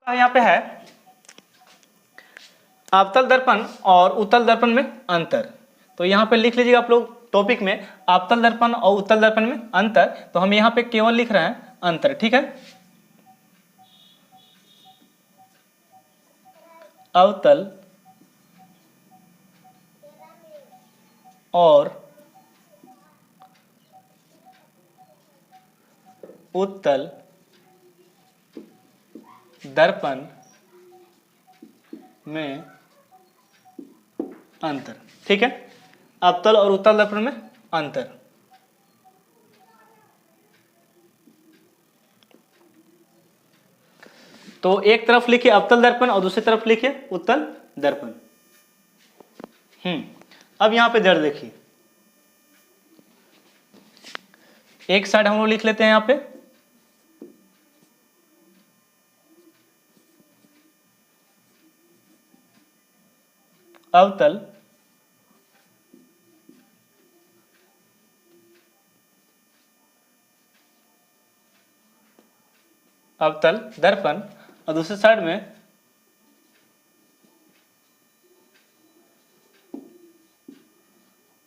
यहाँ पे है अवतल दर्पण और उत्तल दर्पण में अंतर। तो यहाँ पे लिख लीजिएगा आप लोग टॉपिक में अवतल दर्पण और उत्तल दर्पण में अंतर। तो हम यहाँ पे केवल लिख रहे हैं अंतर, ठीक है। अवतल और उत्तल दर्पण में अंतर, ठीक है। अवतल और उत्तल दर्पण में अंतर। तो एक तरफ लिखिए अवतल दर्पण और दूसरी तरफ लिखिए उत्तल दर्पण। अब यहां पे जड़ देखिए, एक साइड हम लोग लिख लेते हैं यहां पे अवतल अवतल दर्पण और दूसरी साइड में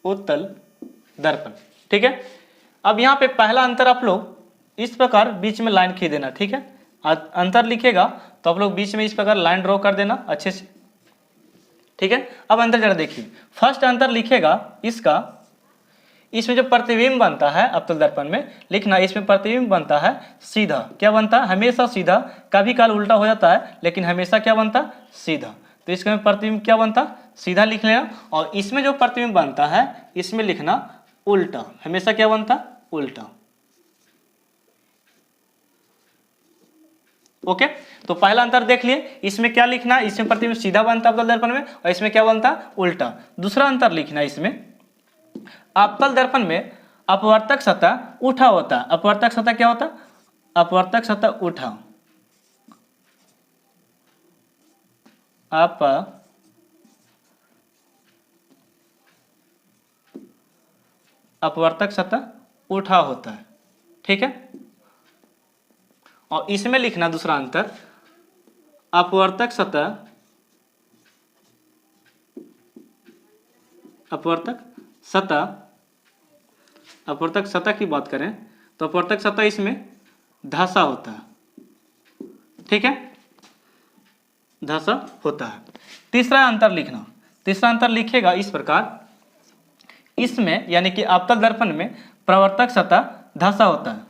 उत्तल दर्पण, ठीक है। अब यहां पे पहला अंतर आप लोग इस प्रकार बीच में लाइन खींच देना, ठीक है। अंतर लिखेगा तो आप लोग बीच में इस प्रकार लाइन ड्रॉ कर देना अच्छे से, ठीक है। अब अंतर जरा देखिए, फर्स्ट अंतर लिखेगा इसका, इसमें जो प्रतिबिंब बनता है अवतल दर्पण में लिखना, इसमें प्रतिबिंब बनता है सीधा। क्या बनता है? हमेशा सीधा, कभी काल उल्टा हो जाता है लेकिन हमेशा क्या बनता है? सीधा। तो इसमें प्रतिबिंब क्या बनता है? सीधा लिख लेना। और इसमें जो प्रतिबिंब बनता है इसमें लिखना उल्टा, हमेशा क्या बनता है? उल्टा। ओके, तो पहला अंतर देख लिए, इसमें क्या लिखना है? इसमें प्रतिबिंब सीधा बनता है अवतल दर्पण में और इसमें क्या बनता है? उल्टा। दूसरा अंतर लिखना, इसमें अवतल दर्पण में अपवर्तक सतह उठा होता है। अपवर्तक सतह क्या होता है? अपवर्तक सतह उठा। अपवर्तक सतह उठा होता है, ठीक है। और इसमें लिखना दूसरा अंतर अपवर्तक सतह, अपवर्तक सतह, अपवर्तक सतह की बात करें तो अपवर्तक सतह इसमें धसा होता है, ठीक है, धसा होता है। तीसरा अंतर लिखना, तीसरा अंतर लिखेगा इस प्रकार, इसमें यानी कि अवतल दर्पण में प्रवर्तक सतह धसा होता है,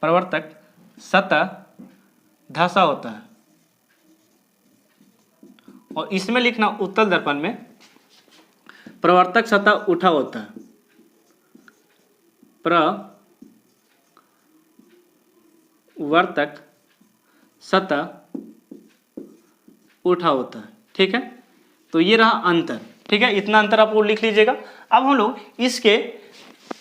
प्रवर्तक सतह धसा होता है। और इसमें लिखना उत्तल दर्पण में प्रवर्तक सतह उठा होता है, प्रवर्तक सतह उठा होता है, ठीक है। तो ये रहा अंतर, ठीक है। इतना अंतर आप लोग लिख लीजिएगा। अब हम लोग इसके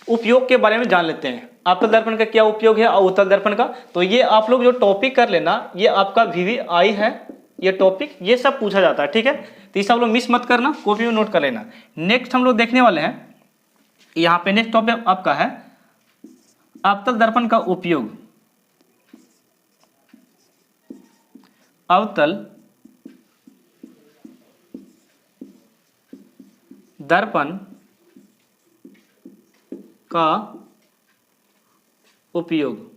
उपयोग के बारे में जान लेते हैं, अवतल दर्पण का क्या उपयोग है और उत्तल दर्पण का। तो ये आप लोग जो टॉपिक कर लेना, ये आपका VVI है, ये टॉपिक ये सब पूछा जाता है, ठीक है। तो ये सब लोग मिस मत करना, कॉपी में नोट कर लेना। नेक्स्ट हम लोग देखने वाले हैं, यहाँ पे नेक्स्ट टॉपिक आपका है अवतल दर्पण का उपयोग। अवतल दर्पण का उपयोग।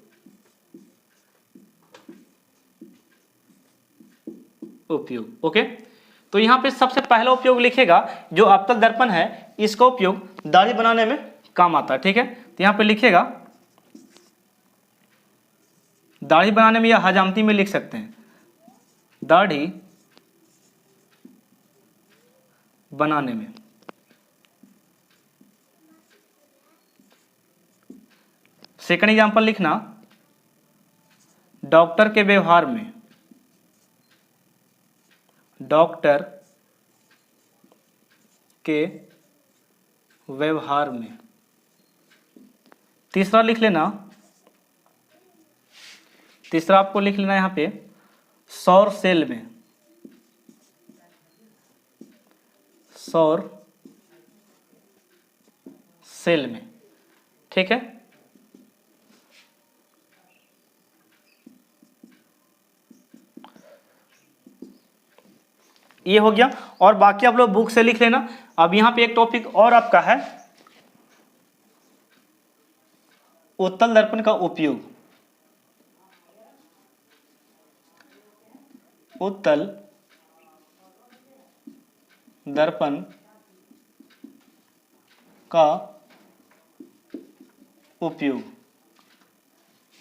ओके। तो यहां पे सबसे पहला उपयोग लिखेगा, जो अवतल दर्पण है इसका उपयोग दाढ़ी बनाने में काम आता है, ठीक है। तो यहां पे लिखेगा दाढ़ी बनाने में या हजामती में लिख सकते हैं, दाढ़ी बनाने में। सेकंड एग्जांपल लिखना डॉक्टर के व्यवहार में, डॉक्टर के व्यवहार में। तीसरा लिख लेना, तीसरा आपको लिख लेना यहां पे सौर सेल में, सौर सेल में, ठीक है। ये हो गया, और बाकी आप लोग बुक से लिख लेना। अब यहाँ पे एक टॉपिक और आपका है उत्तल दर्पण का उपयोग। उत्तल दर्पण का उपयोग,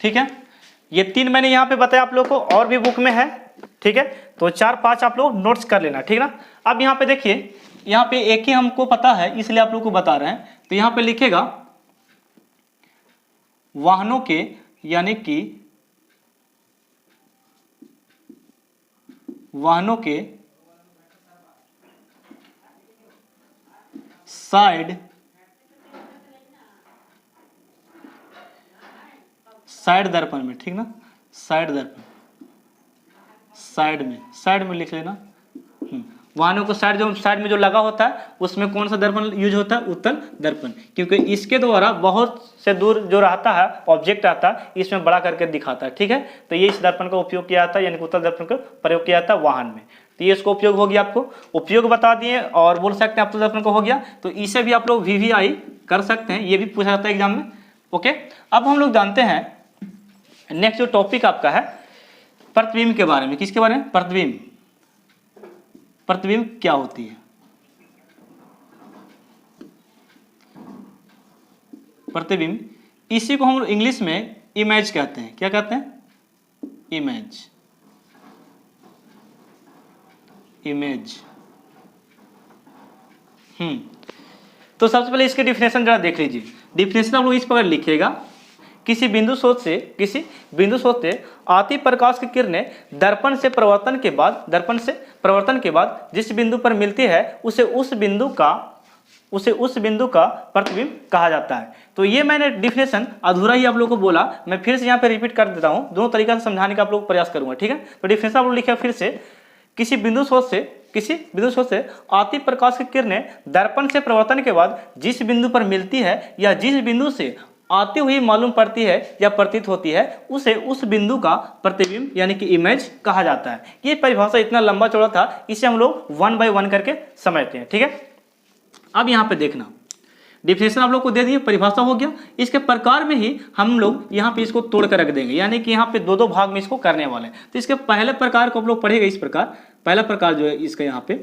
ठीक है। ये 3 मैंने यहाँ पे बताया आप लोग को, और भी बुक में है, ठीक है। तो 4-5 आप लोग नोट्स कर लेना, ठीक है ना। अब यहाँ पे देखिए, यहाँ पे एक ही हमको पता है इसलिए आप लोग को बता रहे हैं। तो यहाँ पे लिखेगा वाहनों के, यानी कि वाहनों के साइड दर्पण में, ठीक ना, साइड दर्पण, साइड में लिख लेना। वाहनों को साइड में जो लगा होता है उसमें कौन सा दर्पण यूज होता है? उत्तल दर्पण, क्योंकि इसके द्वारा बहुत से दूर जो रहता है ऑब्जेक्ट आता है इसमें बड़ा करके दिखाता है, ठीक है। तो ये इस दर्पण का उपयोग किया जाता है, यानी कि उत्तल दर्पण का प्रयोग किया जाता है वाहन में। तो ये इसको उपयोग हो गया, आपको उपयोग बता दिए, और बोल सकते हैं उत्तल दर्पण को हो गया। तो इसे भी आप लोग VVI कर सकते हैं, ये भी पूछा जाता है एग्जाम में, ओके। अब हम लोग जानते हैं नेक्स्ट जो टॉपिक आपका है प्रतिबिंब के बारे में। किसके बारे में? प्रतिबिंब। प्रतिबिंब क्या होती है? प्रतिबिंब, इसी को हम लोग इंग्लिश में इमेज कहते हैं। क्या कहते हैं? इमेज। इमेज। तो सबसे पहले इसके डिफिनेशन जरा देख लीजिए। डिफिनेशन आप लोग इस प्रकार लिखिएगा, किसी बिंदु स्रोत से आती प्रकाश की किरणें दर्पण से प्रवर्तन के बाद जिस बिंदु पर मिलती है उसे उस बिंदु का प्रतिबिंब कहा जाता है। तो ये मैंने डिफिनेशन अधूरा ही आप लोगों को बोला, मैं फिर से यहाँ पे रिपीट कर देता हूँ, दोनों तरीका से समझाने का आप लोग प्रयास करूंगा, ठीक है। तो डिफिनेशन आप लोग लिखिए फिर से, किसी बिंदु स्रोत से आती प्रकाश की किरणें दर्पण से प्रवर्तन के बाद जिस बिंदु पर मिलती है या जिस बिंदु से आती हुई मालूम पड़ती है या प्रतीत होती है उसे उस बिंदु का प्रतिबिंब यानी कि इमेज कहा जाता है। ये परिभाषा इतना लंबा चौड़ा था, इसे हम लोग 1 बाय 1 करके समझते हैं, ठीक है। अब यहाँ पे देखना, डिफिनेशन आप लोग को दे दिए, परिभाषा हो गया। इसके प्रकार में ही हम लोग यहाँ पे इसको तोड़ कर रख देंगे, यानी कि यहाँ पे 2-2 भाग में इसको करने वाले हैं। तो इसके पहले प्रकार को आप लोग पढ़ेगा इस प्रकार, पहला प्रकार जो है इसका यहाँ पे,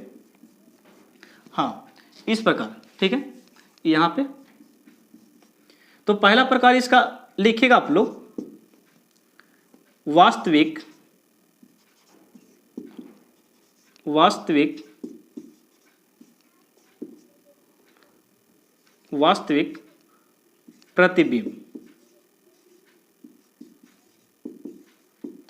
हाँ इस प्रकार, ठीक है, यहाँ पे। तो पहला प्रकार इसका लिखिएगा आप लोग, वास्तविक प्रतिबिंब।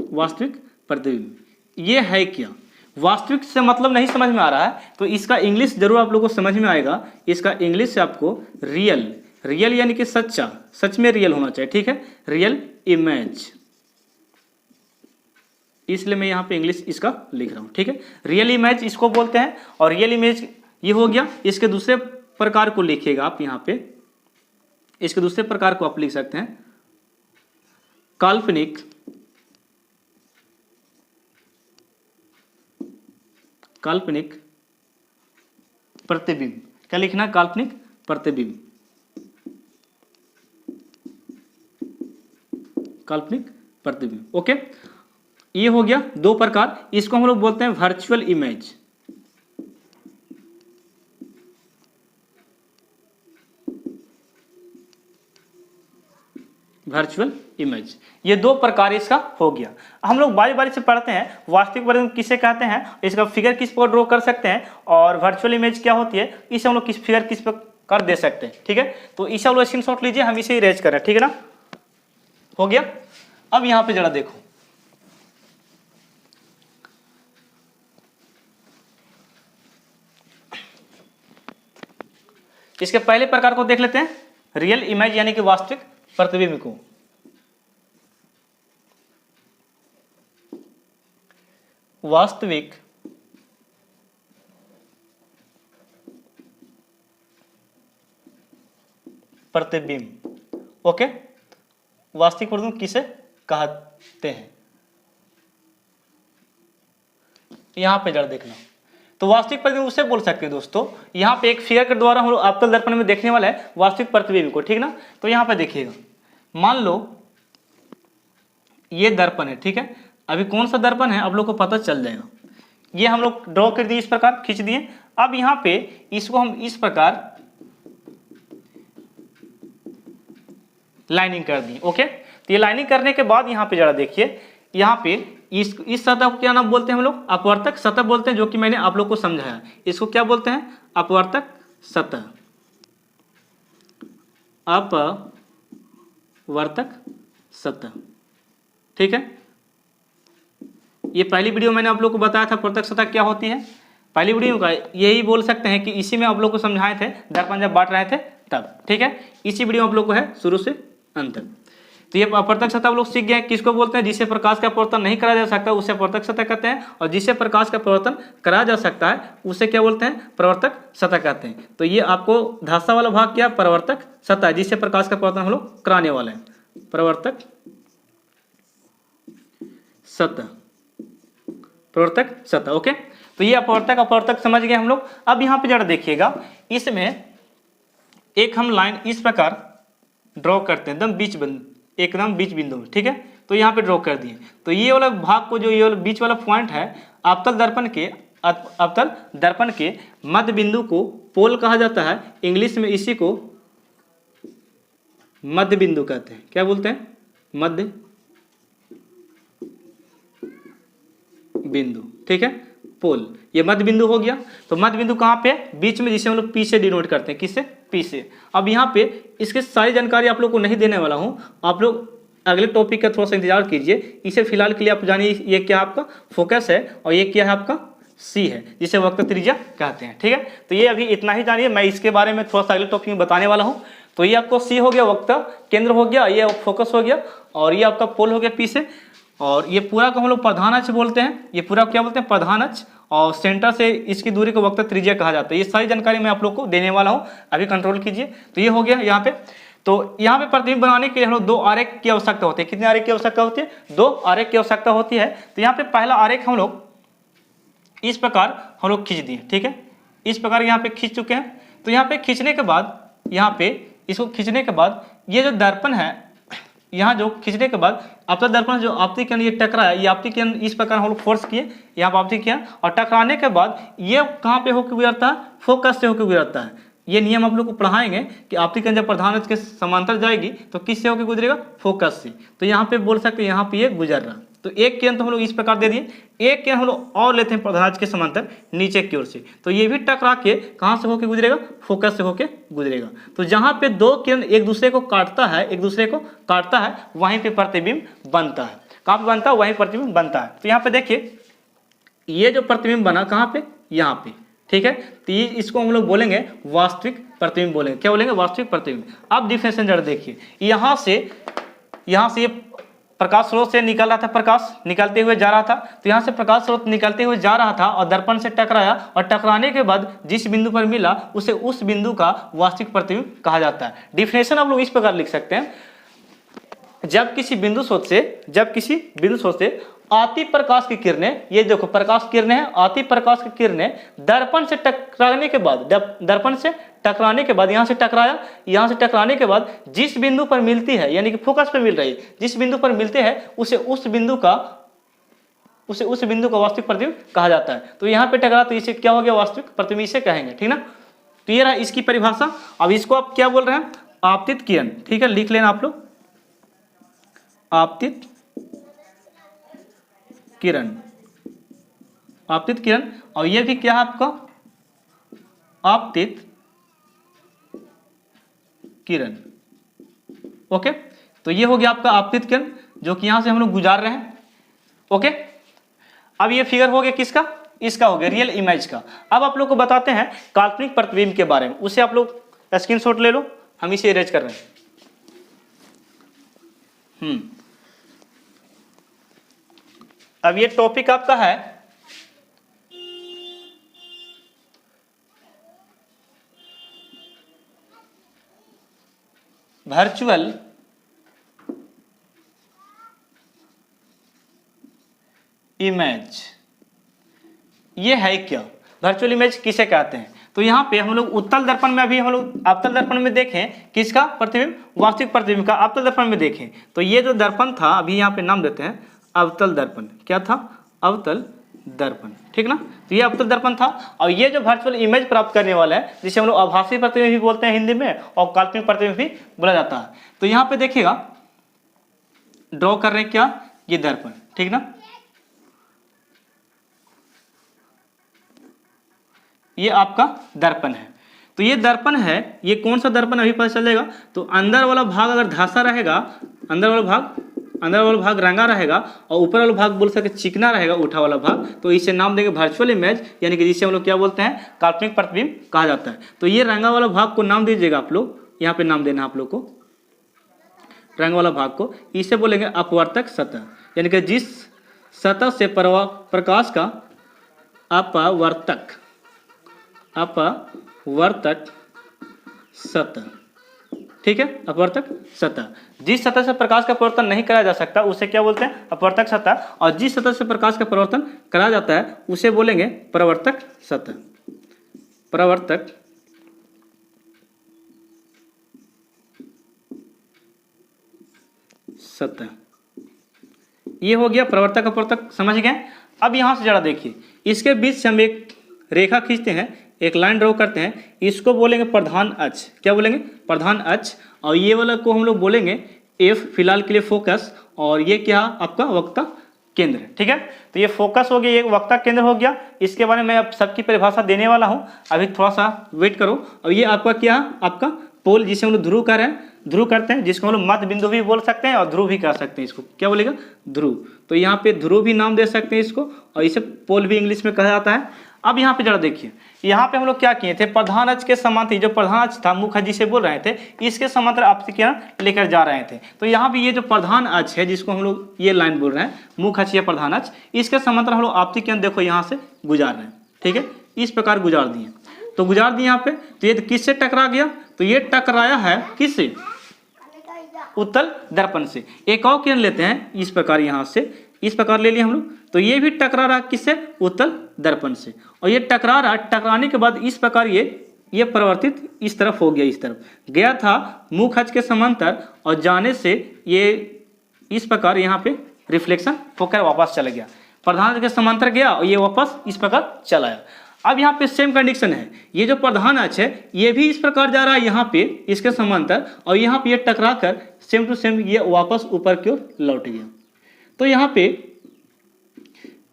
वास्तविक प्रतिबिंब ये है क्या? वास्तविक से मतलब नहीं समझ में आ रहा है तो इसका इंग्लिश जरूर आप लोगों को समझ में आएगा। इसका इंग्लिश से आपको रियल यानी कि सच्चा, सच में रियल होना चाहिए, ठीक है, रियल इमेज। इसलिए मैं यहाँ पे इंग्लिश इसका लिख रहा हूँ, ठीक है। रियल इमेज इसको बोलते हैं, और रियल इमेज ये हो गया। इसके दूसरे प्रकार को लिखिएगा आप यहाँ पे, इसके दूसरे प्रकार को आप लिख सकते हैं काल्पनिक प्रतिबिंब। क्या लिखना? काल्पनिक प्रतिबिंब, काल्पनिक प्रतिबिंब, ओके। ये हो गया 2 प्रकार, इसको हम लोग बोलते हैं वर्चुअल इमेज। वर्चुअल इमेज, ये 2 प्रकार इसका हो गया। हम लोग बारी बारी से पढ़ते हैं। वास्तविक प्रतिबिंब किसे कहते हैं, इसका फिगर किस पर ड्रॉ कर सकते हैं, और वर्चुअल इमेज क्या होती है, इसे हम लोग किस फिगर किस पर कर दे सकते हैं, ठीक है। तो इसे हम लोग स्क्रीनशॉट लीजिए, हम इसे इरेज करें, ठीक है ना, हो गया। अब यहाँ पे जरा देखो, इसके पहले प्रकार को देख लेते हैं, रियल इमेज यानी कि वास्तविक प्रतिबिंब को। वास्तविक प्रतिबिंब, ओके, वास्तविक प्रतिबिंब किसे कहते हैं, यहां पे जरा देखना। तो वास्तविक प्रतिबिंब उसे बोल सकते हैं दोस्तों, यहाँ पे एक फिगर के द्वारा हम लोग अवतल दर्पण में देखने वाला है वास्तविक प्रतिबिंब को, ठीक ना। तो यहाँ पे देखिएगा, मान लो ये दर्पण है, ठीक है। अभी कौन सा दर्पण है आप लोग को पता चल जाएगा। ये हम लोग ड्रॉ कर दिए, इस प्रकार खींच दिए। अब यहाँ पे इसको हम इस प्रकार लाइनिंग कर दिए, ओके। तो ये लाइनिंग करने के बाद यहाँ पे जरा देखिए, यहाँ पे इस सतह को क्या नाम बोलते हैं हम लोग, अपवर्तक सतह बोलते हैं, जो कि मैंने आप लोग को समझाया। इसको क्या बोलते हैं, अपवर्तक सतह, अपवर्तक सतह, ठीक है। ये पहली वीडियो मैंने आप लोग को बताया था अपवर्तक सतह क्या होती है, पहली वीडियो का यही बोल सकते हैं कि इसी में आप लोग को समझाए थे दर्पण जब बांट रहे थे तब, ठीक है। इसी वीडियो आप लोग को है शुरू से अंत तक। तो ये अपवर्तक सतह आप लोग सीख गए, किसको बोलते हैं, जिसे प्रकाश का अपवर्तन नहीं करा जा सकता उसे अपवर्तक सतह कहते हैं, और जिसे प्रकाश का अपवर्तन करा जा सकता है उसे क्या बोलते हैं, प्रवर्तक सतह कहते हैं। तो ये आपको धासा वाला भाग क्या, प्रवर्तक सतह, जिससे प्रकाश का अपवर्तन हम लोग कराने वाले हैं, प्रवर्तक सतह, प्रवर्तक सतह, ओके। तो ये अपवर्तक समझ गए हम लोग। अब यहाँ पे जरा देखिएगा, इसमें एक हम लाइन इस प्रकार ड्रॉ करते हैं एकदम बीच बिंदु में, ठीक है। तो यहाँ पे ड्रॉ कर दिए। तो ये वाला भाग को, जो ये वाला बीच वाला पॉइंट है, अवतल दर्पण के मध्य बिंदु को पोल कहा जाता है। इंग्लिश में इसी को मध्य बिंदु कहते हैं। क्या बोलते हैं, मध्य बिंदु, ठीक है, पोल। ये मध्य बिंदु हो गया। तो मध्य बिंदु कहाँ पे, बीच में, जिसे हम लोग पी से डिनोट करते हैं, किससे, पी से। अब यहाँ पे इसकी सारी जानकारी आप लोग को नहीं देने वाला हूँ, आप लोग अगले टॉपिक का थोड़ा सा इंतजार कीजिए। इसे फिलहाल के लिए आप जानिए, ये क्या आपका फोकस है और ये क्या है आपका सी है, जिसे वक्र त्रिज्या कहते हैं, ठीक है। तो ये अभी इतना ही जानिए, मैं इसके बारे में थोड़ा सा अगले टॉपिक में बताने वाला हूँ। तो ये आपको सी हो गया, वक्र केंद्र हो गया, ये फोकस हो गया, और ये आपका पोल हो गया पी से, और ये पूरा को हम लोग प्रधान अक्ष बोलते हैं। ये पूरा क्या बोलते हैं, प्रधान अक्ष, और सेंटर से इसकी दूरी को वक्र त्रिज्या कहा जाता है। ये सारी जानकारी मैं आप लोग को देने वाला हूँ, अभी कंट्रोल कीजिए। तो ये हो गया यहाँ पे। तो यहाँ पे प्रतिबिंब बनाने के लिए हम लोग दो आरेख की आवश्यकता होती है। कितने आरेख की आवश्यकता होती है, दो आरेख की आवश्यकता होती है। तो यहाँ पे पहला आरेख हम लोग इस प्रकार हम लोग खींच दिए, ठीक है, इस प्रकार यहाँ पे खींच चुके हैं। तो यहाँ पे खींचने के बाद, यहाँ पे इसको खींचने के बाद, ये जो दर्पण है, यहाँ जो खींचने के बाद अवतल दर्पण जो आपतित किरण ये टकराया, ये आपतित किरण इस प्रकार हम लोग फोर्स किए, यहाँ पर आपतित किरण, और टकराने के बाद ये कहाँ पे होकर गुजरता है, फोकस से होकर गुजरता है। ये नियम आप लोग को पढ़ाएंगे कि आपतित किरण जब प्रधान अक्ष के समांतर जाएगी तो किससे होकर गुजरेगा, फोकस से। तो यहाँ पे बोल सकते हैं यहाँ पे ये गुजर रहा। तो एक किरण तो हम लोग इस प्रकार दे दिए, एक किरण हम लोग और लेते हैं प्रधान अक्ष के समांतर नीचे की ओर से। तो ये भी टकरा के कहाँ से होकर गुजरेगा, फोकस से होकर गुजरेगा। तो जहाँ पे दो किरण एक दूसरे को काटता है, वहीं पे प्रतिबिंब बनता है। कहाँ पे बनता है, वहीं प्रतिबिंब बनता है। तो यहाँ पे देखिए, ये जो प्रतिबिंब बना कहाँ पे, यहाँ पे, ठीक है। तो ये इसको हम लोग बोलेंगे वास्तविक प्रतिबिंब बोलेंगे। क्या बोलेंगे, वास्तविक प्रतिबिंब। अब डिफरेंशिएशन जरा देखिए, यहाँ से ये प्रकाश स्रोत से निकल रहा था, प्रकाश निकलते हुए जा रहा था। तो यहाँ से प्रकाश स्रोत निकलते हुए जा रहा था और दर्पण से टकराया, और टकराने के बाद जिस बिंदु पर मिला उसे उस बिंदु का वास्तविक प्रतिबिंब कहा जाता है। डिफिनेशन आप लोग इस प्रकार लिख सकते हैं, जब किसी बिंदु स्रोत से आती प्रकाश की किरणें, ये देखो प्रकाश किरणें हैं, आती प्रकाश की किरणें दर्पण से टकराने के बाद, यहाँ से टकराने के बाद जिस बिंदु पर मिलती है, यानी कि फोकस पर मिल रही है, जिस बिंदु पर मिलते हैं उसे उस बिंदु का वास्तविक प्रतिबिंब कहा जाता है। तो यहाँ पे टकरा, तो इसे क्या हो गया, वास्तविक प्रतिबिंब इसे कहेंगे, ठीक ना। तो ये रहा इसकी परिभाषा। अब इसको आप क्या बोल रहे हैं, आपतित किरण, ठीक है, लिख लेना आप लोग, आपतित किरण, और ये भी क्या है आपका, आपतित किरण, ओके। तो ये हो गया आपका आपतित किरण, जो कि यहां से हम लोग गुजार रहे हैं, ओके। अब ये फिगर हो गया किसका, इसका हो गया रियल इमेज का। अब आप लोग को बताते हैं काल्पनिक प्रतिबिंब के बारे में, उसे आप लोग स्क्रीनशॉट ले लो, हम इसे इरेज कर रहे हैं। अब ये टॉपिक आपका है वर्चुअल इमेज ये है क्या, वर्चुअल इमेज किसे कहते हैं। तो यहाँ पे हम लोग उत्तल दर्पण में, अभी हम लोग अवतल दर्पण में देखें किसका प्रतिबिंब, वास्तविक प्रतिबिंब का अवतल दर्पण में देखें। तो ये जो दर्पण था, अभी यहाँ पे नाम देते हैं अवतल दर्पण, क्या था, अवतल दर्पण, ठीक ना। तो ये अवतल दर्पण था, और ये जो वर्चुअल इमेज प्राप्त करने वाला है, जिसे हम लोग आभासी प्रतिबिंब भी बोलते हैं हिंदी में, और काल्पनिक प्रतिबिंब भी बोला जाता है। तो यहाँ पे देखिएगा ड्रॉ कर रहे हैं क्या, ये दर्पण, ठीक ना। ये आपका दर्पण है। तो ये दर्पण है, ये कौन सा दर्पण अभी पता चलेगा। तो अंदर वाला भाग अगर धासा रहेगा, अंदर वाला भाग रंगा रहेगा, और ऊपर वाला भाग बोल सकते चिकना रहेगा, उठा वाला भाग, तो इसे नाम देंगे वर्चुअल इमेज, यानी कि जिसे हम लोग क्या बोलते हैं, काल्पनिक प्रतिबिंब कहा जाता है। तो ये रंगा वाला भाग को नाम दीजिएगा आप लोग, यहाँ पे नाम देना आप लोग को, रंग वाला भाग को, इसे बोलेंगे अपवर्तक सतह, यानी कि जिस सतह से प्रकाश का अपवर्तक सतह, ठीक है, अपवर्तक सतह, जिस सतह से प्रकाश का परिवर्तन नहीं कराया जा सकता उसे क्या बोलते हैं, अपवर्तक सतह, और जिस सतह से प्रकाश का परिवर्तन कराया जाता है उसे बोलेंगे परावर्तक सतह, परावर्तक सतह। ये हो गया परावर्तक अपवर्तक, समझ गए। अब यहाँ से जरा देखिए, इसके बीच से हम एक रेखा खींचते हैं, एक लाइन ड्रॉ करते हैं, इसको बोलेंगे प्रधान अक्ष, क्या बोलेंगे, प्रधान अक्ष, और ये वाला को हम लोग बोलेंगे एफ, फिलहाल के लिए फोकस, और ये क्या आपका वक्ता केंद्र, ठीक है। तो ये फोकस हो गया, ये वक्ता केंद्र हो गया। इसके बारे में मैं अब सबकी परिभाषा देने वाला हूँ, अभी थोड़ा सा वेट करो। और ये आपका क्या, आपका पोल, जिसे हम लोग ध्रुव कह रहे हैं, ध्रुव करते हैं, जिसको हम लोग मध्य बिंदु भी बोल सकते हैं और ध्रुव भी कह सकते हैं, इसको क्या बोलेगा, ध्रुव। तो यहाँ पे ध्रुव भी नाम दे सकते हैं इसको, और इसे पोल भी इंग्लिश में कहा जाता है। अब यहाँ पे जरा देखिए, यहाँ पे हम लोग क्या किए थे, प्रधान अक्ष के समांतर, जो प्रधान अक्ष था, मुख्य जिसे बोल रहे थे, इसके समांतर आपतित किरण लेकर जा रहे थे। तो यहाँ पे ये जो प्रधान अक्ष है, जिसको हम लोग ये लाइन बोल रहे हैं, मुख्य अक्ष या प्रधान अक्ष, इसके समांतर हम लोग आपतित किरण देखो यहाँ से गुजार रहे हैं, ठीक है, इस प्रकार गुजार दिए। तो गुजार दिए यहाँ पे, तो ये किससे टकरा गया, तो ये टकराया है किससे, उत्तल दर्पण से। एक और किरण लेते हैं इस प्रकार, यहाँ से इस प्रकार ले लिए हम लोग, तो ये भी टकरा रहा किससे, उत्तल दर्पण से, और ये टकरा रहा, टकराने के बाद इस प्रकार ये परिवर्तित इस तरफ हो गया, इस तरफ गया था मुख्य अक्ष के समांतर, और जाने से ये इस प्रकार यहाँ पे रिफ्लेक्शन होकर वापस चला गया, प्रधान अक्ष के समांतर गया और ये वापस इस प्रकार चला आया। अब यहाँ पे सेम कंडीशन है, ये जो प्रधान अक्ष है ये भी इस प्रकार जा रहा है यहाँ पे इसके समांतर, और यहाँ पे ये टकरा कर सेम टू सेम ये वापस ऊपर की ओर लौट गया। तो यहाँ पे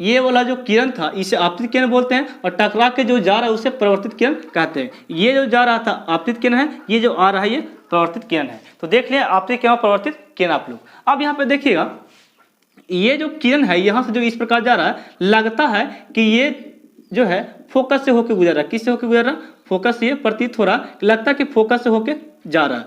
ये वाला जो किरण था इसे आपतित किरण बोलते हैं, और टकरा के जो जा रहा है उसे परिवर्तित किरण कहते हैं। ये जो जा रहा था आपतित किरण है, ये जो आ रहा है ये परिवर्तित किरण है। तो देख लिया आपतित किरण, परिवर्तित किरण आप लोग। अब यहाँ पे देखिएगा, ये जो किरण है यहाँ से जो इस प्रकार जा रहा है, लगता है कि ये जो है फोकस से होकर गुजर रहा है, किससे होकर गुजर रहा है, फोकस से, ये प्रतीत हो रहा, लगता है कि फोकस से होकर जा रहा है।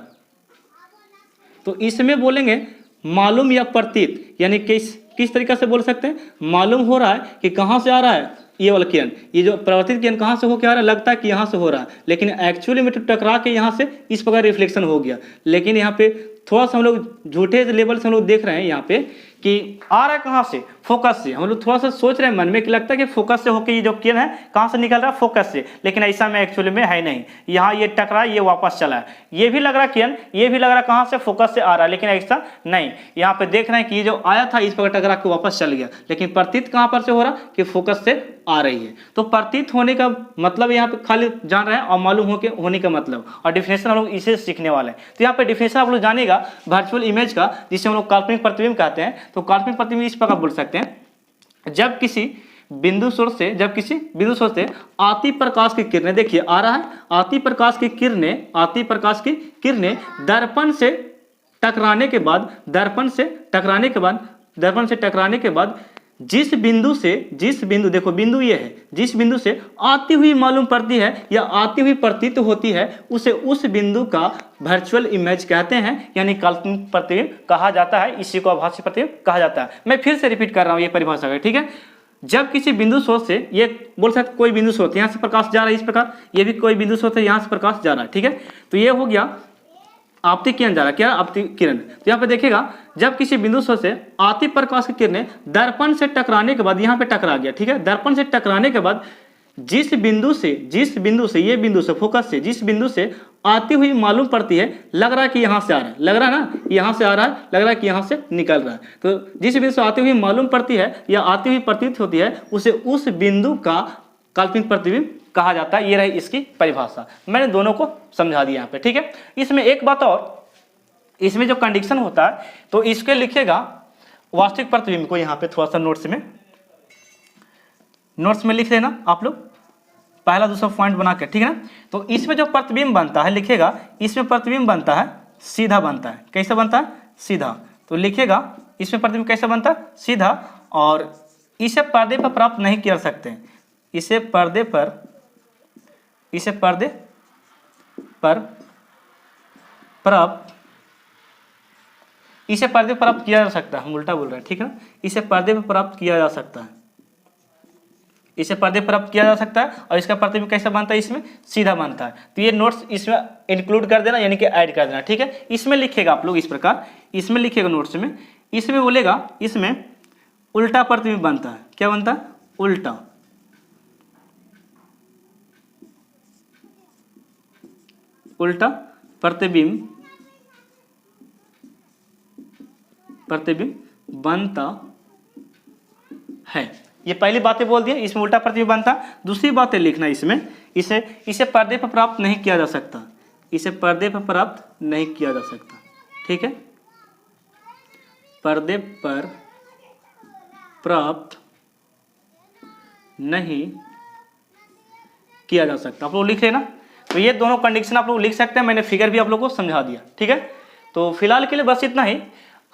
तो इसमें बोलेंगे मालूम या प्रतीत, यानी किस तरीके से बोल सकते हैं, मालूम हो रहा है कि कहाँ से आ रहा है ये वाला किरण, ये जो परिवर्तित किरण कहाँ से होकर आ रहा है, लगता है कि यहाँ से हो रहा है, लेकिन एक्चुअली में तो टकरा के यहाँ से इस प्रकार रिफ्लेक्शन हो गया। लेकिन यहाँ पे थोड़ा सा हम लोग झूठे लेवल से हम लोग देख रहे हैं यहाँ पे कि आ रहा है कहाँ से, फोकस से। हम लोग थोड़ा सा सोच रहे हैं मन में कि लगता है कि फोकस से होकर ये जो किरण है कहाँ से निकल रहा है, फोकस से, लेकिन ऐसा में एक्चुअली में है नहीं। यहाँ ये टकरा, ये वापस चला है, ये भी लग रहा किरण, ये भी लग रहा कहाँ से, फोकस से आ रहा है, लेकिन ऐसा नहीं। यहाँ पे देख रहे हैं कि ये जो आया था इस प्रकार टकरा के वापस चल गया, लेकिन प्रतीत कहाँ पर से हो रहा कि फोकस से आ रही है। तो प्रतीत होने का मतलब यहाँ पे खाली जान रहे हैं, और मालूम होने का मतलब, और डिफिनेशन हम लोग इसे सीखने वाले हैं। तो यहाँ पे डिफिनेशन आप लोग जानेगा वर्चुअल इमेज का, जिसे हम लोग काल्पनिक प्रतिबिंब कहते हैं। तो काल्पनिक प्रतिबिंब इस प्रकार बोल सकते हैं, जब किसी बिंदु स्रोत से आती प्रकाश की किरणें, देखिए आ रहा है, आती प्रकाश की किरणें दर्पण से टकराने के बाद जिस बिंदु देखो बिंदु ये है, जिस बिंदु से आती हुई मालूम पड़ती है या आती हुई प्रतीत होती है, उसे उस बिंदु का वर्चुअल इमेज कहते हैं, यानी काल्पनिक प्रतिबिंब कहा जाता है। इसी को आभासी प्रतिबिंब कहा जाता है। मैं फिर से रिपीट कर रहा हूँ ये परिभाषा है, ठीक है। जब किसी बिंदु स्रोत से, ये बोल सकते कोई बिंदु स्रोत, यहाँ से प्रकाश जा रहा है इस प्रकार, ये भी कोई बिंदु स्रोत है, यहाँ से प्रकाश जा रहा है, ठीक है। तो ये हो गया आपतित किरण जा रहा है, क्या आपतित किरण। तो यहाँ पे देखिएगा जब किसी बिंदु से आती प्रकाश की किरणें दर्पण से टकराने के बाद, यहाँ पे टकरा गया, ठीक है, दर्पण से टकराने के बाद जिस बिंदु से ये बिंदु से फोकस से जिस बिंदु से आती हुई मालूम पड़ती है, लग रहा है कि यहाँ से आ रहा है, लग रहा है ना यहाँ से आ रहा है, लग रहा है कि यहाँ से निकल रहा है, तो जिस बिंदु से आती हुई मालूम पड़ती है या आती हुई प्रतीत होती है, उसे उस बिंदु का काल्पनिक प्रतिबिंब कहा जाता है। ये रही इसकी परिभाषा, मैंने दोनों को समझा दिया यहाँ पे, ठीक है। इसमें एक बात और, इसमें जो कंडीशन होता है तो इसके लिखिएगा वास्तविक प्रतिबिंब को, यहाँ पे थोड़ा सा नोट्स में लिख लेना आप लोग, पहला दूसरा पॉइंट बना के, ठीक है ना। तो इसमें जो प्रतिबिंब बनता है लिखिएगा, इसमें प्रतिबिंब बनता है सीधा बनता है। कैसे बनता है? सीधा। तो लिखिएगा इसमें प्रतिबिंब कैसे बनता है? सीधा। और इसे पर्दे पर प्राप्त नहीं किया सकते, इसे पर्दे पर प्राप्त किया जा सकता है। हम उल्टा बोल रहे हैं, ठीक है ना। इसे पर्दे पर प्राप्त किया जा सकता है, इसे पर्दे प्राप्त किया जा सकता है। और इसका प्रतिबिंब कैसा बनता है? इसमें सीधा बनता है। तो ये नोट्स इसमें इंक्लूड कर देना, यानी कि ऐड कर देना, ठीक है। इसमें लिखेगा आप लोग इस प्रकार, इसमें लिखेगा नोट्स में, इसमें बोलेगा इसमें उल्टा प्रतिबिंब बनता है। क्या बनता है? उल्टा। उल्टा प्रतिबिंब बनता है। ये पहली बातें बोल दी, इसमें उल्टा प्रतिबिंब बनता। दूसरी बातें लिखना इसमें, इसे पर्दे पर प्राप्त नहीं किया जा सकता, इसे पर्दे पर प्राप्त नहीं किया जा सकता, ठीक है। पर्दे पर प्राप्त नहीं किया जा सकता, आप लोग लिख लेना। तो ये दोनों कंडीशन आप लोग लिख सकते हैं, मैंने फिगर भी आप लोगों को समझा दिया, ठीक है। तो फिलहाल के लिए बस इतना ही,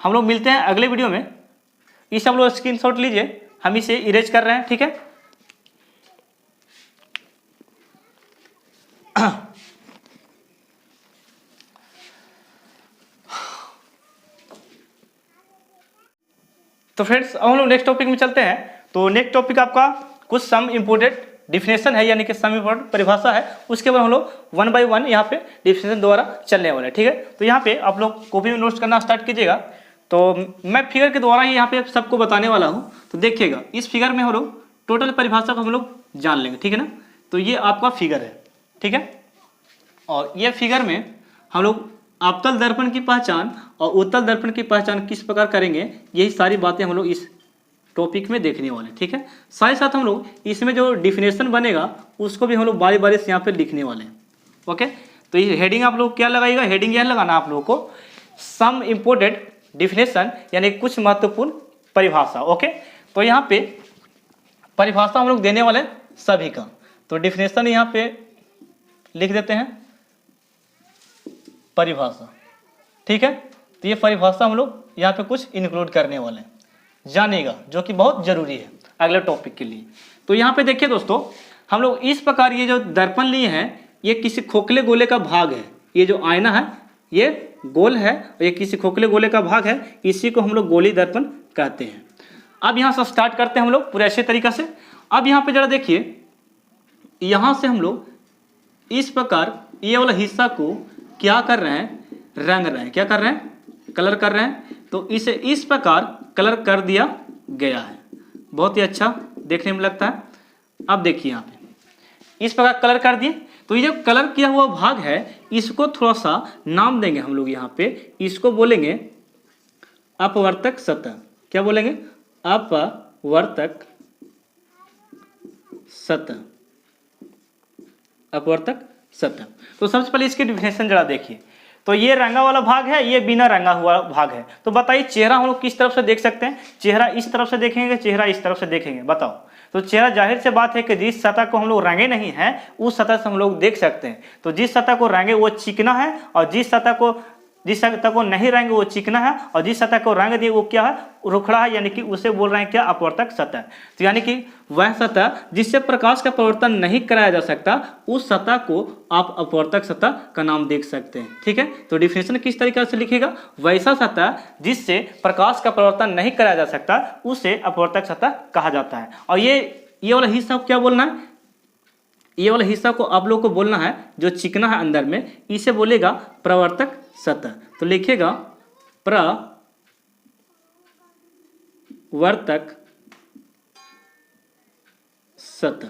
हम लोग मिलते हैं अगले वीडियो में। इसे हम लोग स्क्रीनशॉट लीजिए, हम इसे इरेज कर रहे हैं, ठीक है। तो फ्रेंड्स अब हम लोग नेक्स्ट टॉपिक में चलते हैं। तो नेक्स्ट टॉपिक आपका कुछ सम इम्पोर्टेंट डिफिनेशन है, यानी कि सम इम्पोर्टेंट परिभाषा है, उसके बाद हम लोग 1 by 1 यहाँ पे डिफिनेशन द्वारा चलने वाले हैं, ठीक है। तो यहाँ पे आप लोग कॉपी में नोट्स करना स्टार्ट कीजिएगा। तो मैं फिगर के द्वारा ही यहाँ पे सबको बताने वाला हूँ। तो देखिएगा इस फिगर में हम लोग टोटल परिभाषा को हम लोग जान लेंगे, ठीक है ना। तो ये आपका फिगर है, ठीक है। और ये फिगर में हम लोग अवतल दर्पण की पहचान और उत्तल दर्पण की पहचान किस प्रकार करेंगे, यही सारी बातें हम लोग इस टॉपिक में देखने वाले, ठीक है। साथ ही साथ हम लोग इसमें जो डिफिनेशन बनेगा उसको भी हम लोग बारी बारी से यहाँ पे लिखने वाले हैं, ओके। तो ये हेडिंग आप लोग क्या लगाइएगा? हेडिंग यह लगाना आप लोगों को सम इम्पोर्टेंट डिफिनेशन, यानी कुछ महत्वपूर्ण परिभाषा, ओके। तो यहाँ पे परिभाषा हम लोग देने वाले सभी का, तो डिफिनेशन यहाँ पे लिख देते हैं परिभाषा, ठीक है। तो ये परिभाषा हम लोग यहाँ पे कुछ इंक्लूड करने वाले हैं, जानेगा, जो कि बहुत जरूरी है अगले टॉपिक के लिए। तो यहाँ पे देखिए दोस्तों, हम लोग इस प्रकार ये जो दर्पण लिए हैं, ये किसी खोखले गोले का भाग है। ये जो आईना है ये गोल है, और ये किसी खोखले गोले का भाग है, इसी को हम लोग गोली दर्पण कहते हैं। अब यहाँ से स्टार्ट करते हैं हम लोग पूरे अच्छे तरीके से। अब यहाँ पे जरा देखिए, यहाँ से हम लोग इस प्रकार ये वाला हिस्सा को क्या कर रहे हैं? रंग रहे हैं। क्या कर रहे हैं? कलर कर रहे हैं। तो इसे इस प्रकार कलर कर दिया गया है, बहुत ही अच्छा देखने में लगता है। अब देखिए यहाँ पे इस प्रकार कलर कर दिए। तो ये जो कलर किया हुआ भाग है, इसको थोड़ा सा नाम देंगे हम लोग यहाँ पे, इसको बोलेंगे अपवर्तक सतह। क्या बोलेंगे? अपवर्तक सतह, अपवर्तक सतह। तो सबसे पहले इसकी डिफिनेशन जरा देखिए। तो ये रंगा वाला भाग है, ये बिना रंगा हुआ भाग है। तो बताइए चेहरा हम लोग किस तरफ से देख सकते हैं? चेहरा इस तरफ से देखेंगे, चेहरा इस तरफ से देखेंगे, बताओ। तो चेहरा जाहिर से बात है कि जिस सतह को हम लोग रंगे नहीं हैं उस सतह से हम लोग देख सकते हैं। तो जिस सतह को रंगे वो चिकना है, और जिस सतह को नहीं रंगे वो चिकना है, और जिस सतह को रंग दिए वो क्या है? रुखड़ा है, यानी कि उसे बोल रहे हैं क्या? अपवर्तक सतह। तो यानी कि वह सतह जिससे प्रकाश का परिवर्तन नहीं कराया जा सकता, उस सतह को आप अपवर्तक सतह का नाम देख सकते हैं, ठीक है। तो डिफिनेशन किस तरीके से लिखेगा? वैसा सतह जिससे प्रकाश का परिवर्तन नहीं कराया जा सकता, उसे अपवर्तक सतह कहा जाता है। और ये वाला हिस्सा क्या बोलना है? ये वाला हिस्सा को आप लोग को बोलना है जो चिकना है अंदर में, इसे बोलेगा प्रवर्तक सतह। तो लिखिएगा प्रवर्तक सतह।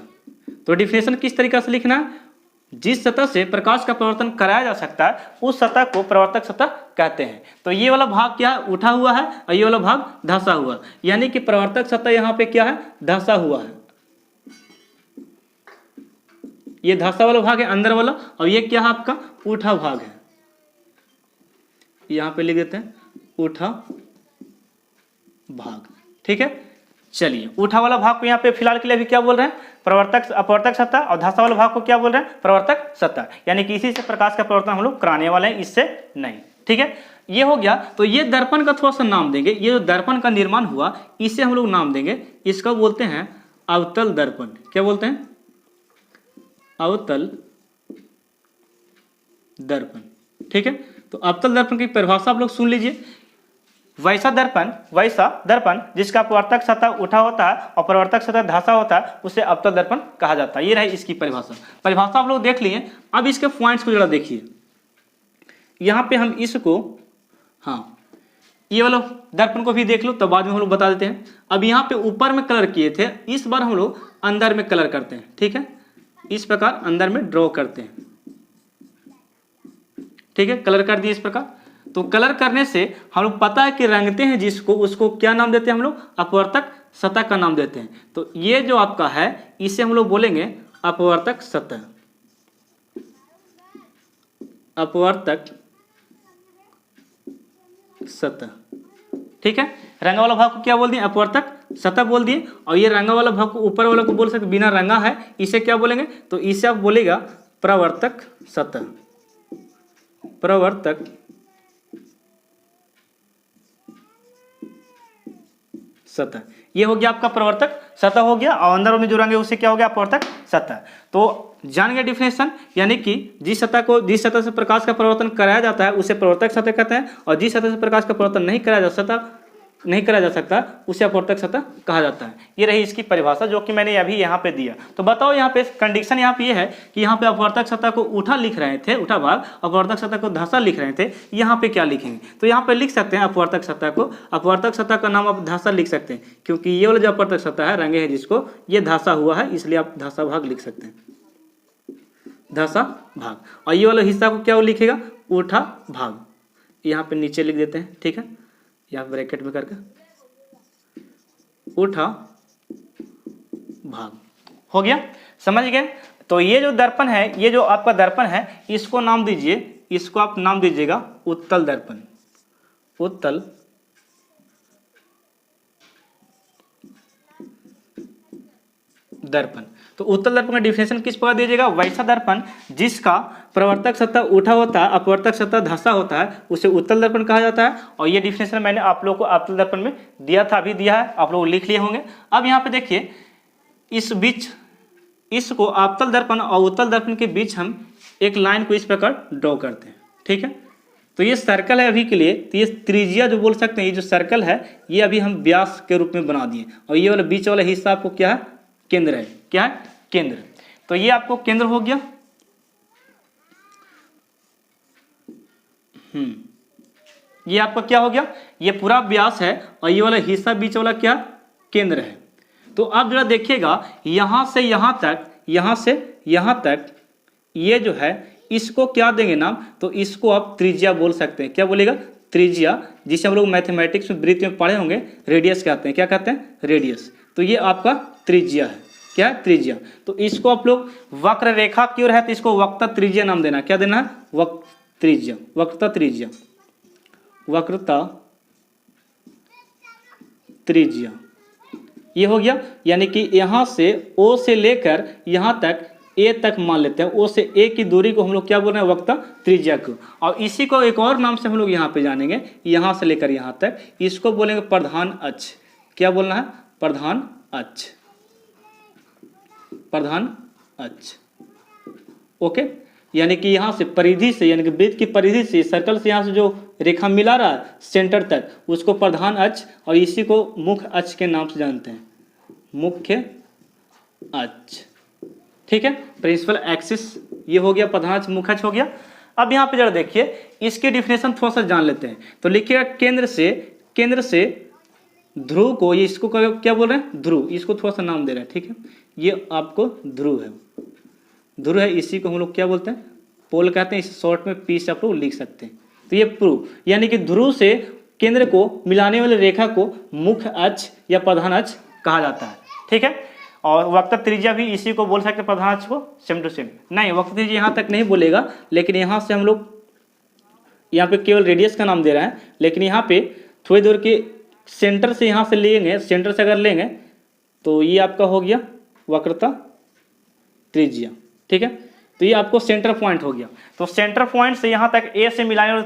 तो डिफिनेशन किस तरीके से लिखना है, जिस सतह से प्रकाश का परावर्तन कराया जा सकता है उस सतह को प्रवर्तक सतह कहते हैं। तो ये वाला भाग क्या है, उठा हुआ है, और ये वाला भाग धंसा हुआ, यानी कि प्रवर्तक सतह यहाँ पे क्या है, धंसा हुआ है। ये धंसा वाला भाग है अंदर वाला, और ये क्या है आपका उठा भाग है। यहाँ पे लिख देते हैं उठा भाग। ठीक है, चलिए उठा वाला भाग को यहाँ पे फिलहाल के लिए अभी क्या बोल रहे हैं, प्रवर्तक अपवर्तक सतह, और धंसा वाला भाग को क्या बोल रहे हैं, प्रवर्तक सतह। यानी कि इसी से प्रकाश का प्रवर्तन हम लोग कराने वाले हैं, इससे नहीं। ठीक है, ये हो गया। तो ये दर्पण का थोड़ा सा नाम देंगे, ये जो दर्पण का निर्माण हुआ इसे हम लोग नाम देंगे, इसका बोलते हैं अवतल दर्पण। क्या बोलते हैं, अवतल दर्पण। ठीक है, तो अवतल दर्पण की परिभाषा आप लोग सुन लीजिए। वैसा दर्पण जिसका प्रवर्तक सतह उठा होता है और प्रवर्तक सतह धंसा होता है उसे अवतल दर्पण कहा जाता है। ये रही इसकी परिभाषा आप लोग देख लिए। अब इसके पॉइंट्स को जरा देखिए। यहाँ पे हम इसको, हाँ ये वाला दर्पण को भी देख लो, तब बाद में हम लोग बता देते हैं। अब यहाँ पे ऊपर में कलर किए थे, इस बार हम लोग अंदर में कलर करते हैं। ठीक है, इस प्रकार अंदर में ड्रॉ करते हैं। ठीक है, कलर कर दिए इस प्रकार। तो कलर करने से हम लोग पता है कि रंगते हैं जिसको, उसको क्या नाम देते हैं हम लोग, अपवर्तक सतह का नाम देते हैं। तो ये जो आपका है इसे हम लोग बोलेंगे अपवर्तक सतह, अपवर्तक सतह। ठीक है, रंगा वाला भाग को क्या बोल दिए, अपवर्तक सतह बोल दिए। और ये रंगा वाला भाग को ऊपर वाला को बोल सकते, बिना रंगा है इसे क्या बोलेंगे, तो इसे आप बोलेगा प्रवर्तक सतह, प्रवर्तक सतह। ये हो गया आपका प्रवर्तक सतह हो गया, और अंदर में जो रंग है उससे क्या हो गया, प्रवर्तक सतह। तो जान गए डिफिनेशन, यानी कि जिस सतह से प्रकाश का परावर्तन कराया जाता है उसे प्रवर्तक सतह कहते हैं, और जिस सतह से प्रकाश का परावर्तन नहीं कराया जा सकता उसे अपवर्तक सतह कहा जाता है। ये रही इसकी परिभाषा जो कि मैंने अभी यहाँ पे दिया। तो बताओ यहाँ पे कंडीशन यहाँ पे ये है कि यहाँ पे अपवर्तक सतह को उठा लिख रहे थे, उठा भाग, अपवर्तक सतह को धंसा लिख रहे थे। यहाँ पे क्या लिखेंगे, तो यहाँ पे लिख सकते हैं अपवर्तक सतह को, अपवर्तक सतह का नाम आप धंसा लिख सकते हैं, क्योंकि ये वाला जो अपवर्तक सतह है रंगे है जिसको, ये धंसा हुआ है, इसलिए आप धंसा भाग लिख सकते हैं, धंसा भाग। और ये वाला हिस्सा को क्या लिखेगा, उठा भाग। यहाँ पे नीचे लिख देते हैं। ठीक है, यहाँ ब्रैकेट में करके उठा भाग हो गया, समझ गए। तो ये जो दर्पण है, ये जो आपका दर्पण है, इसको नाम दीजिए, इसको आप नाम दीजिएगा उत्तल दर्पण, उत्तल दर्पण। तो उत्तल दर्पण का डिफिनेशन किस प्रकार दीजिएगा, वैसा दर्पण जिसका प्रवर्तक सतह उठा होता है, अपवर्तक सतह धंसा होता है, उसे उत्तल दर्पण कहा जाता है। और ये डिफिनेशन मैंने आप लोगों को अवतल दर्पण में दिया था, अभी दिया है, आप लोग लिख लिए होंगे। अब यहाँ पे देखिए, इस बीच इसको अवतल दर्पण और उत्तल दर्पण के बीच हम एक लाइन को इस प्रकार ड्रॉ करते हैं। ठीक है, तो ये सर्कल है अभी के लिए, तो ये त्रिज्या जो बोल सकते हैं, ये जो सर्कल है ये अभी हम व्यास के रूप में बना दिए। और ये वाला बीच वाला हिस्सा आपको क्या है, केंद्र है। क्या है, केंद्र। तो ये आपको केंद्र हो गया। ये आपका क्या हो गया, ये पूरा व्यास है, और ये वाला हिस्सा बीच वाला क्या, केंद्र है। तो आप जरा देखिएगा, यहां से यहां तक, यहां से यहां तक, ये जो है इसको क्या देंगे नाम, तो इसको आप त्रिज्या बोल सकते हैं। क्या बोलेगा, त्रिज्या, जिसे हम लोग मैथमेटिक्स में वृत्ति में पढ़े होंगे, रेडियस कहते हैं। क्या कहते हैं, रेडियस। तो ये आपका त्रिज्या है। क्या है, त्रिज्या। तो इसको आप लोग वक्र रेखा की ओर है तो इसको वक्रता त्रिज्या नाम देना। क्या देना है, त्रिज्या, वक्रता त्रिज्या, वक्रता त्रिज्या। ये हो गया, यानी कि यहां से O से लेकर यहां तक A तक मान लेते हैं, O से A की दूरी को हम लोग क्या बोल रहे हैं, वक्रता त्रिज्या को। और इसी को एक और नाम से हम लोग यहाँ पे जानेंगे, यहां से लेकर यहां तक, इसको बोलेंगे प्रधान अक्ष। क्या बोलना है, प्रधान अक्ष, प्रधान अक्ष। ओके, यानी कि यहाँ से परिधि से, यानी कि वृत्त की परिधि से, सर्कल से यहाँ से जो रेखा मिला रहा है सेंटर तक, उसको प्रधान अक्ष, और इसी को मुख्य अक्ष के नाम से जानते हैं, मुख्य अक्ष। ठीक है, प्रिंसिपल एक्सिस ये हो गया, प्रधान अक्ष, मुख्य अक्ष हो गया। अब यहाँ पे जरा देखिए इसकी डिफिनेशन थोड़ा सा जान लेते हैं। तो लिखिएगा केंद्र से ध्रुव को, ये इसको क्या बोल रहे हैं, ध्रुव, इसको थोड़ा सा नाम दे रहे हैं, ठीक है। ये आपको ध्रुव है, ध्रुव है, इसी को हम लोग क्या बोलते हैं, पोल कहते हैं। इस शॉर्ट में पी से आप लोग लिख सकते हैं। तो ये प्रूव, यानी कि ध्रुव से केंद्र को मिलाने वाली रेखा को मुख्य अक्ष या प्रधान अक्ष कहा जाता है, ठीक है। और वक्र त्रिज्या भी इसी को बोल सकते हैं, प्रधान अक्ष को, सेम टू सेम। नहीं, वक्र त्रिज्या यहाँ तक नहीं बोलेगा, लेकिन यहाँ से हम लोग यहाँ पे केवल रेडियस का नाम दे रहे हैं, लेकिन यहाँ पे थोड़ी दूर के सेंटर से यहाँ से लेंगे, सेंटर से अगर लेंगे तो ये आपका हो गया वक्रता त्रिज्या, ठीक है। तो ये आपको सेंटर पॉइंट हो गया। तो सेंटर पॉइंट से यहाँ तक ए से मिलाने वाली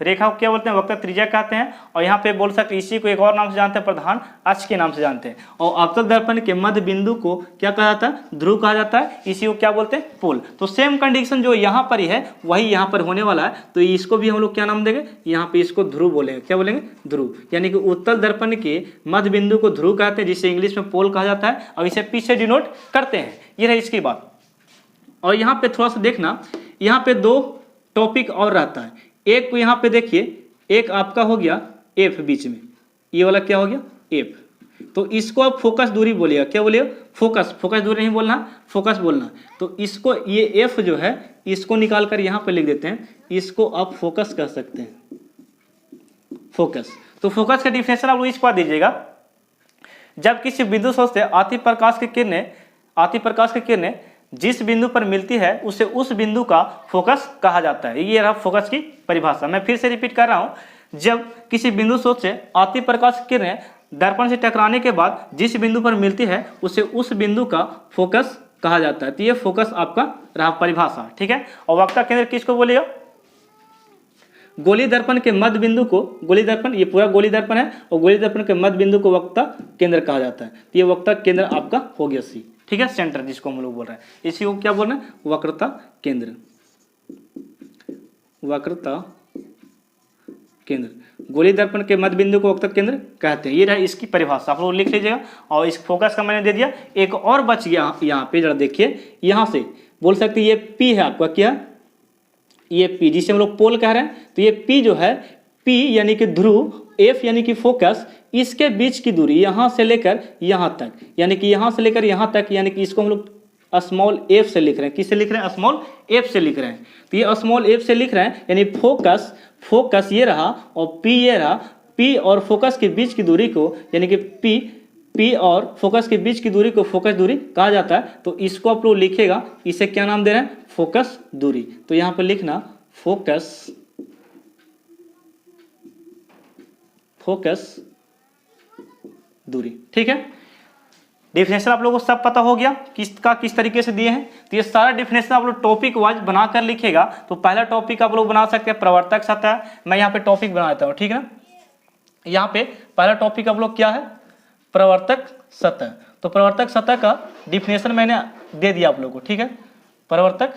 रेखा को क्या बोलते हैं, वक्र त्रिज्या कहते हैं। और यहाँ पे बोल सकते हैं, इसी को एक और नाम से जानते हैं, प्रधान अक्ष के नाम से जानते हैं। और अवतल दर्पण के मध्य बिंदु को क्या कहा जाता है, ध्रुव कहा जाता है। इसी को क्या बोलते हैं, पोल। तो सेम कंडीशन जो यहाँ पर ही है वही यहाँ पर होने वाला है। तो इसको भी हम लोग क्या नाम देंगे, यहाँ पे इसको ध्रुव बोलेंगे। क्या बोलेंगे, ध्रुव। यानी कि उत्तल दर्पण के मध्य बिंदु को ध्रुव कहते हैं, जिसे इंग्लिश में पोल कहा जाता है। और इसे पी से डिनोट करते हैं। ये रही इसकी बात। और यहाँ पे थोड़ा सा देखना, यहाँ पे दो टॉपिक और रहता है। एक यहाँ पे देखिए, एक आपका हो गया एफ बीच में, ये वाला क्या हो गया, एफ। तो इसको आप फोकस दूरी बोलिएगा। क्या बोलिएगा, फोकस। फोकस दूरी नहीं बोलना, फोकस बोलना। तो इसको, ये एफ जो है, इसको निकाल कर यहाँ पे लिख देते हैं। इसको आप फोकस कह सकते हैं, फोकस। तो फोकस का डिफिनेशन आप लोग इस बात दीजिएगा, जब किसी बिंदु स्रोत से आती प्रकाश की किरणें जिस बिंदु पर मिलती है उसे उस बिंदु का फोकस कहा जाता है। ये रहा फोकस की परिभाषा। मैं फिर से रिपीट कर रहा हूं, जब किसी बिंदु स्रोत से आती प्रकाश की किरणें दर्पण से टकराने के बाद जिस बिंदु पर मिलती है उसे उस बिंदु का फोकस कहा जाता है। तो ये फोकस आपका रहा परिभाषा, ठीक है। और वक्ता केंद्र किसको बोलेगा, गोली दर्पण के मध्य बिंदु को, गोली दर्पण, ये पूरा गोली दर्पण है, और गोली दर्पण के मध्य बिंदु को वक्ता केंद्र कहा जाता है। तो ये वक्ता केंद्र आपका हो गया सी, ठीक है, सेंटर जिसको हम लोग बोल रहे हैं। इसी को क्या बोल रहे हैं, वक्रता केंद्र, वक्रता केंद्र। गोली दर्पण के मध्य बिंदु को वक्ता केंद्र कहते हैं। ये रहा इसकी परिभाषा, आप लोग लिख लीजिएगा। और इस फोकस का मैंने दे दिया। एक और बच गया यहाँ पे, जरा देखिए, यहाँ से बोल सकते ये पी है आपका, क्या, ये पी, जिसे हम लोग पोल कह रहे हैं। तो ये पी जो है, पी यानी कि ध्रुव, एफ यानी कि फोकस, इसके बीच की दूरी यहाँ से लेकर यहाँ तक, यानी कि यहाँ से लेकर यहाँ तक, यानी कि इसको हम लोग स्मॉल एफ से लिख रहे हैं। किससे लिख रहे हैं, स्मॉल एफ से लिख रहे हैं। तो ये स्मॉल एफ से लिख रहे हैं, यानी फोकस ये रहा और पी ये रहा। पी और फोकस के बीच की दूरी को, यानी कि पी और फोकस के बीच की दूरी को फोकस दूरी कहा जाता है। तो इसको आप लोग लिखेगा, इसे क्या नाम दे रहे हैं, फोकस दूरी। तो यहाँ पर लिखना फोकस दूरी, ठीक है। डिफिनेशन आप लोगों को सब पता हो गया किस तरीके से दिए हैं। तो ये सारा डिफिनेशन आप लोग टॉपिक वाइज बनाकर लिखेगा। तो पहला टॉपिक आप लोग बना सकते हैं प्रवर्तक सतह। मैं यहाँ पे टॉपिक बनाता हूँ, ठीक है ना। यहाँ पे पहला टॉपिक आप लोग क्या है, प्रवर्तक सतह। तो प्रवर्तक सतह का डिफिनेशन मैंने दे दिया आप लोगों को, ठीक है, प्रवर्तक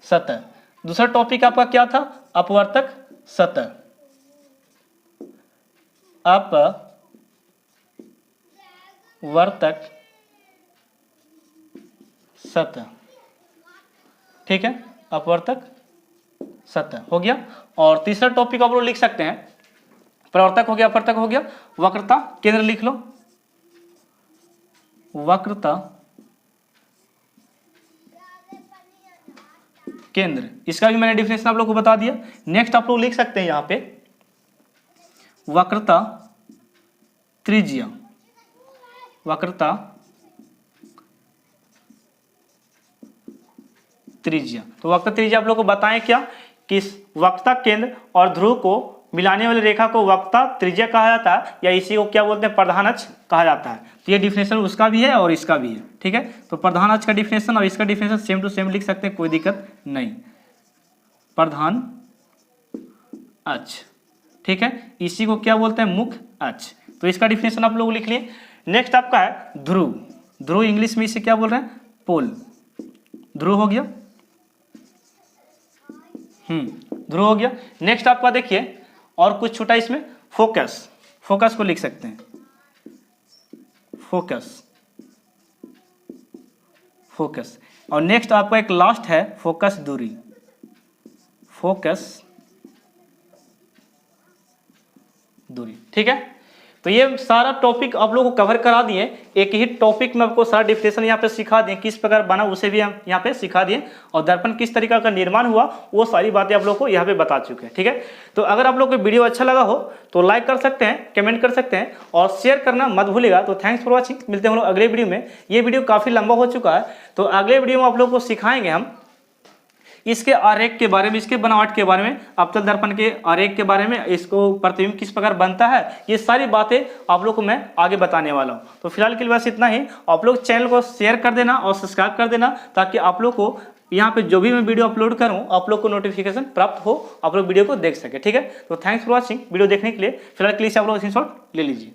सतह। दूसरा टॉपिक आपका क्या था, अपवर्तक सतह, अपवर्तक सतह, ठीक है, अपवर्तक सतह हो गया। और तीसरा टॉपिक आप लोग लिख सकते हैं, प्रवर्तक हो गया, अपवर्तक हो गया, वक्रता केंद्र लिख लो, वक्रता केंद्र। इसका भी मैंने डिफिनेशन आप लोग को बता दिया। नेक्स्ट आप लोग लिख सकते हैं यहाँ पे वक्रता त्रिज्या, वक्रता त्रिज्या। तो वक्रता त्रिज्या आप लोग को बताएं क्या, कि वक्रता केंद्र और ध्रुव को मिलाने वाली रेखा को वक्रता त्रिज्या कहा जाता है, या इसी को क्या बोलते हैं, प्रधान अक्ष कहा जाता है। तो ये डिफिनेशन उसका भी है और इसका भी है, ठीक है। तो प्रधान अक्ष का डिफिनेशन और इसका डिफिनेशन सेम टू सेम लिख सकते हैं, कोई दिक्कत नहीं, प्रधान अक्ष, ठीक है। इसी को क्या बोलते हैं, मुख्य अक्ष। तो इसका डिफिनेशन आप लोग लिख लिए। नेक्स्ट आपका है ध्रुव। ध्रुव इंग्लिश में इसे क्या बोल रहे हैं, पोल। ध्रुव हो गया, ध्रुव हो गया। नेक्स्ट आपका देखिए और कुछ छूटा इसमें, फोकस। फोकस को लिख सकते हैं, फोकस, फोकस। और नेक्स्ट आपका एक लास्ट है फोकस दूरी, फोकस दूरी, ठीक है। तो ये सारा टॉपिक आप लोगों को कवर करा दिए, एक ही टॉपिक में आपको सारा डिफिनेशन यहाँ पे सिखा दिए, किस प्रकार बना उसे भी हम यहाँ पे सिखा दिए, और दर्पण किस तरीका का निर्माण हुआ वो सारी बातें आप लोगों को यहाँ पे बता चुके हैं, ठीक है। तो अगर आप लोग को वीडियो अच्छा लगा हो तो लाइक कर सकते हैं, कमेंट कर सकते हैं और शेयर करना मत भूलिएगा। तो थैंक्स फॉर वॉचिंग, मिलते हैं हम लोग अगले वीडियो में। ये वीडियो काफ़ी लंबा हो चुका है, तो अगले वीडियो में आप लोग को सिखाएंगे हम इसके आरेख के बारे में, इसके बनावट के बारे में, अवतल दर्पण के आरेख के बारे में, इसको प्रतिबिंब किस प्रकार बनता है, ये सारी बातें आप लोग को मैं आगे बताने वाला हूँ। तो फिलहाल के लिए बस इतना ही। आप लोग चैनल को शेयर कर देना और सब्सक्राइब कर देना, ताकि आप लोग को यहाँ पे जो भी मैं वीडियो अपलोड करूँ आप लोग को नोटिफिकेशन प्राप्त हो, आप लोग वीडियो को देख सके, ठीक है। तो थैंक्स फॉर वॉचिंग, वीडियो देखने के लिए। फिलहाल के लिए आप लोग स्क्रीनशॉट ले लीजिए।